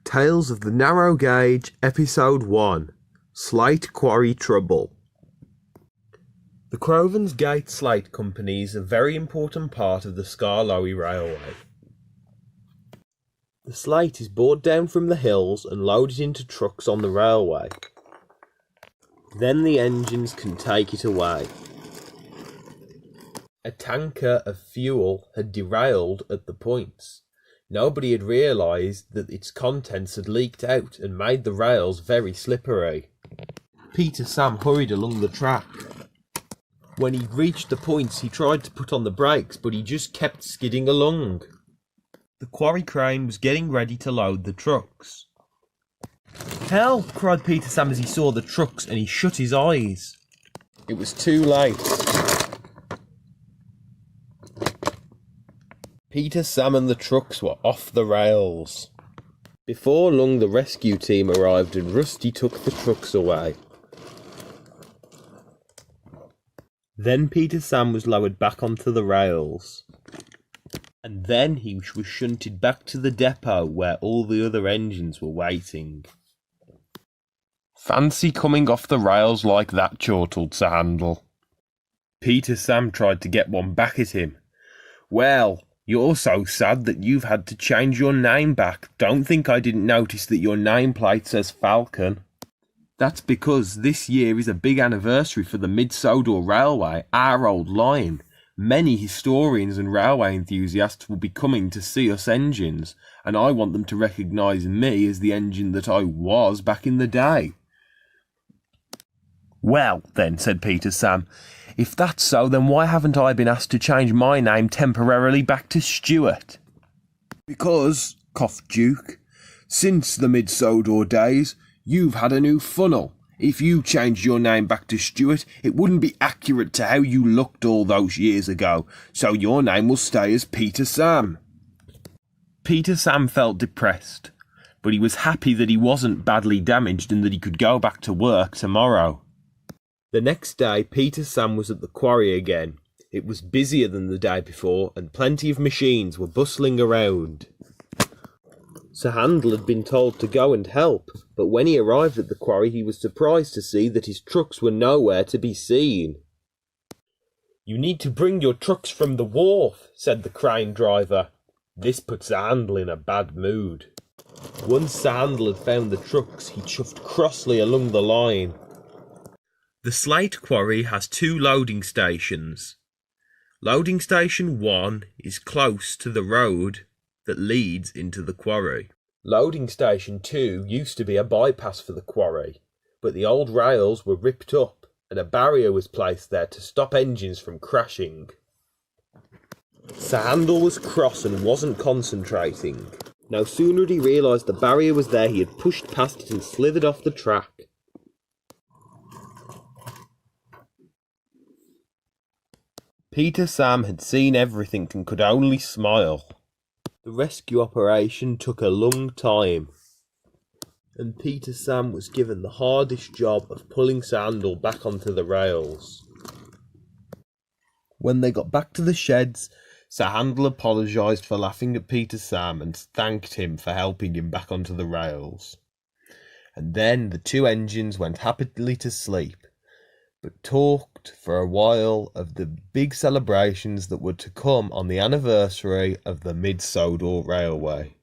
Tales of the Narrow Gauge, Episode 1, Slate Quarry Trouble. The Crovens Gate Slate Company is a very important part of the Skarloey Railway. The slate is brought down from the hills and loaded into trucks on the railway. Then the engines can take it away. A tanker of fuel had derailed at the points. Nobody had realised that its contents had leaked out and made the rails very slippery. Peter Sam hurried along the track. When he reached the points, he tried to put on the brakes, but he just kept skidding along. The quarry crane was getting ready to load the trucks. "Help!" cried Peter Sam as he saw the trucks, and he shut his eyes. It was too late. Peter Sam and the trucks were off the rails. Before long, the rescue team arrived and Rusty took the trucks away. Then Peter Sam was lowered back onto the rails. And then he was shunted back to the depot where all the other engines were waiting. "Fancy coming off the rails like that," chortled Sir Handel. Peter Sam tried to get one back at him. "Well, you're so sad that you've had to change your name back. Don't think I didn't notice that your nameplate says Falcon. That's because this year is a big anniversary for the Mid-Sodor Railway, our old line. Many historians and railway enthusiasts will be coming to see us engines, and I want them to recognise me as the engine that I was back in the day." "Well, then," said Peter Sam, "if that's so, then why haven't I been asked to change my name temporarily back to Stuart?" "Because," coughed Duke, "since the Mid-Sodor days, you've had a new funnel. If you changed your name back to Stuart, it wouldn't be accurate to how you looked all those years ago, so your name will stay as Peter Sam." Peter Sam felt depressed, but he was happy that he wasn't badly damaged and that he could go back to work tomorrow. The next day, Peter Sam was at the quarry again. It was busier than the day before, and plenty of machines were bustling around. Sir Handel had been told to go and help, but when he arrived at the quarry, he was surprised to see that his trucks were nowhere to be seen. "You need to bring your trucks from the wharf," said the crane driver. This put Sir Handel in a bad mood. Once Sir Handel had found the trucks, he chuffed crossly along the line. The Slate Quarry has two loading stations. Loading Station 1 is close to the road that leads into the quarry. Loading Station 2 used to be a bypass for the quarry, but the old rails were ripped up and a barrier was placed there to stop engines from crashing. Sir Handel was cross and wasn't concentrating. No sooner had he realised the barrier was there, he had pushed past it and slithered off the track. Peter Sam had seen everything and could only smile. The rescue operation took a long time, and Peter Sam was given the hardest job of pulling Sir Handel back onto the rails. When they got back to the sheds, Sir Handel apologised for laughing at Peter Sam and thanked him for helping him back onto the rails. And then the two engines went happily to sleep, but talked for a while of the big celebrations that were to come on the anniversary of the Mid-Sodor Railway.